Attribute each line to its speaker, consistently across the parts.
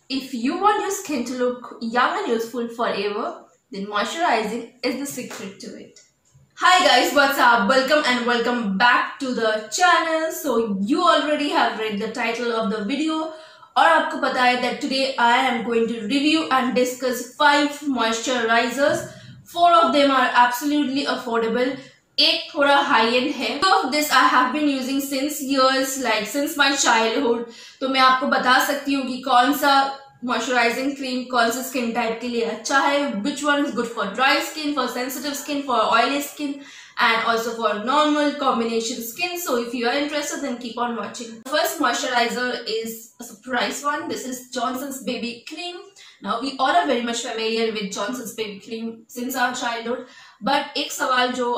Speaker 1: If you want your skin to look young and youthful forever, then moisturizing is the secret to it. Hi guys, what's up? Welcome and welcome back to the channel. So you already have read the title of the video और आपको पता है that today I am going to review and discuss 5 moisturizers. 4 of them are absolutely affordable. एक थोड़ा high end है. Two of this I have been using since years, like since my childhood. तो मैं आपको बता सकती हूँ कि कौन सा मॉइस्चराइजिंग क्रीम कौन से स्किन टाइप के लिए अच्छा है, which one is good for dry skin, for sensitive skin, for oily skin and also for normal combination skin. So if you are interested, then keep on watching. The first moisturizer is a surprise one. This is Johnson's Baby Cream. Now we all are very much familiar with Johnson's Baby Cream since our childhood, but एक सवाल जो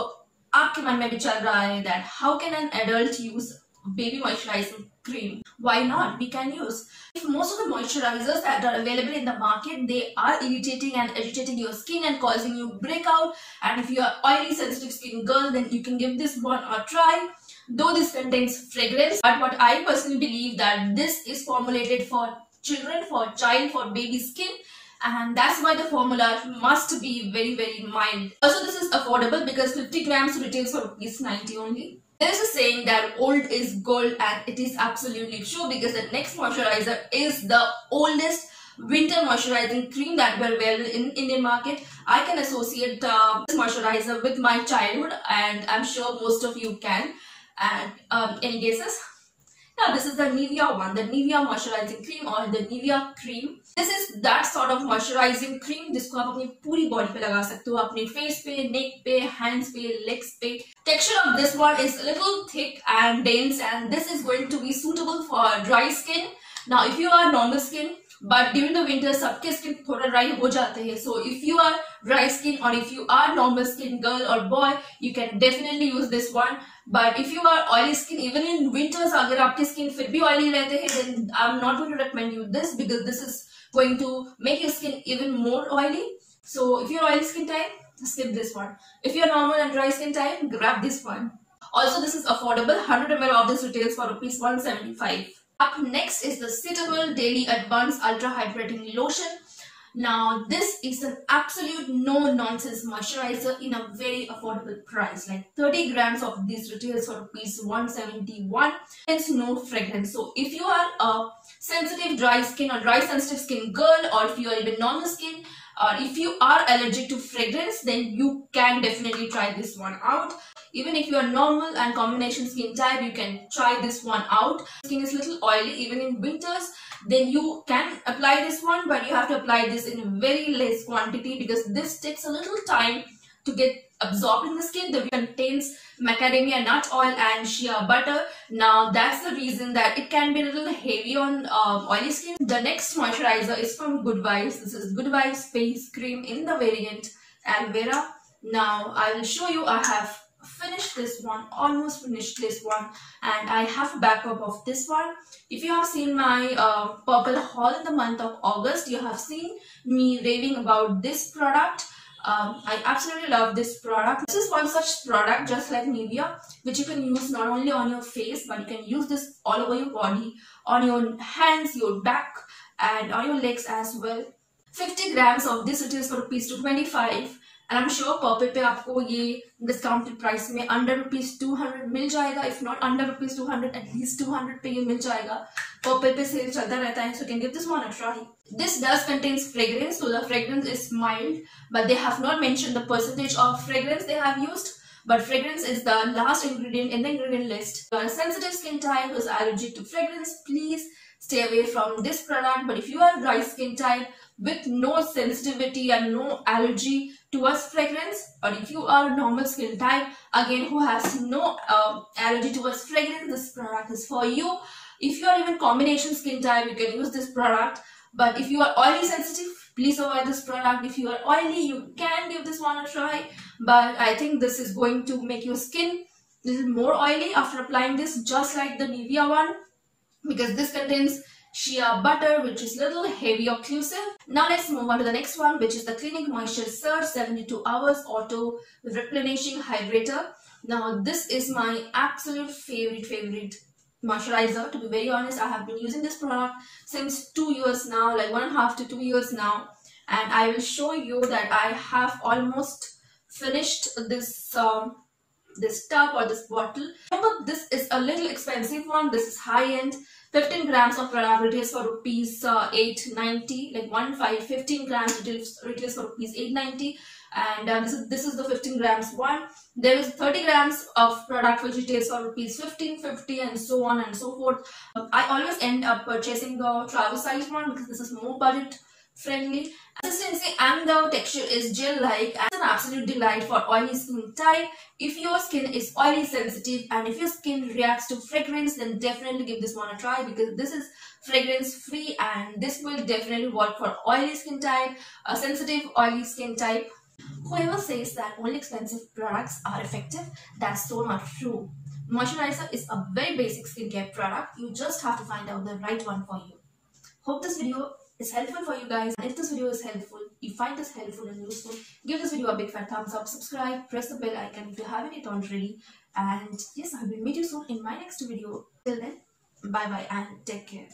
Speaker 1: आपके मन में भी चल रहा है that how can an adult use baby moisturizing cream? Why not? We can use. If most of the moisturizers that are available in the market, they are irritating and agitating your skin and causing you breakout, and if you are oily sensitive skin girl, then you can give this one a try. Though this contains fragrance, but what I personally believe that this is formulated for children, for child, for baby skin, and that's why the formula must be very mild. Also, this is affordable because 50 grams retails for ₹90 only. There is a saying that old is gold, and it is absolutely true because the next moisturizer is the oldest winter moisturizing cream that were available in Indian market. I can associate this moisturizer with my childhood, and I'm sure most of you can. And any guesses? Yeah, this is the Nivea one, the Nivea moisturizing cream or the Nivea cream. This is that sort of moisturizing cream जिसको आप अपनी पूरी body पे लगा सकते हो, अपने face पे, नेक पे, हैंड्स पे, लेग्स पे. Texture of this one is a little thick and dense, and this is going to be suitable for dry skin. Now, if you are normal skin, but during the winter सबके skin थोड़ा dry हो जाते हैं. So if you are dry skin or if you are normal skin girl or boy, you can definitely use this one. But if you are oily skin, even in winters, अगर आपके skin फिर भी oily रहते हैं, then I'm not going to recommend you this because this is going to make your skin even more oily. So if you're oily skin type, skip this one. If you're normal and dry skin type, grab this one. Also, this is affordable. 100 ml of this retails for ₹175. Up next is the Cetaphil Daily Advanced Ultra Hydrating Lotion. Now, this is an absolute no-nonsense moisturizer in a very affordable price. Like 30 grams of this retails for ₹171. It's no fragrance. So if you are a sensitive dry skin or dry sensitive skin girl, or if you are even normal skin, or if you are allergic to fragrance, then you can definitely try this one out. Even if you are normal and combination skin type, you can try this one out. Skin is little oily even in winters, then you can apply this one, but you have to apply this in very less quantity because this takes a little time to get absorbed in the skin. The contains macadamia nut oil and shea butter. Now that's the reason that it can be a little heavy on oily skin. The next moisturizer is from Good Vibes. This is Good Vibes Face Cream in the variant Aloe Vera. Now I will show you. I have finished this one, almost finished this one, and I have backup of this one. If you have seen my purple haul in the month of August, you have seen me raving about this product. I absolutely love this product. This is one such product just like Nivea, which you can use not only on your face, but you can use this all over your body, on your hands, your back, and on your legs as well. 50 grams of this it is for ₹225. And I'm sure Purple पे आपको ये discounted price में under ₹200 मिल जाएगा. If not under ₹200, at least 200 पे ये मिल जाएगा. Purple पे sale चलता रहता है, so you can give this one a try. This does contains fragrance, so the fragrance is mild, but they have not mentioned the percentage of fragrance they have used. But fragrance is the last ingredient in the ingredient list. If you are a sensitive skin type who is allergic to fragrance, please stay away from this product. But if you are dry skin type with no sensitivity and no allergy towards fragrance, or if you are a normal skin type again who has no allergy towards fragrance, this product is for you. If you are even combination skin type, you can use this product. But if you are oily sensitive, please avoid this product. If you are oily, you can give this one a try, but I think this is going to make your skin a little more oily after applying this, just like the Nivea one, because this contains shea butter, which is little heavy occlusive. Now let's move on to the next one, which is the Clinique Moisture Surge 72 Hours Auto Replenishing Hydrator. Now this is my absolute favorite moisturizer. To be very honest, I have been using this product since 2 years now, like 1.5 to 2 years now, and I will show you that I have almost finished this tub or this bottle. Remember, this is a little expensive one. This is high end. 15 grams of product retails for rupees 890. Like 15 grams retails for rupees 890. And this is the 15 grams one. There is 30 grams of product which retails for rupees 1550 and so on and so forth. I always end up purchasing the travel size one because this is more budget friendly. Consistency and the texture is gel-like and it's an absolute delight for oily skin type. If your skin is oily sensitive and if your skin reacts to fragrance, then definitely give this one a try because this is fragrance free and this will definitely work for oily skin type, a sensitive oily skin type. Whoever says that only expensive products are effective, that's so not true. Moisturizer is a very basic skincare product. You just have to find out the right one for you. Hope this video is helpful for you guys. And if this video is helpful, you find this helpful and useful, give this video a big fat thumbs up, subscribe, press the bell icon if you haven't it already. And yes, I will meet you soon in my next video. Till then, bye bye and take care.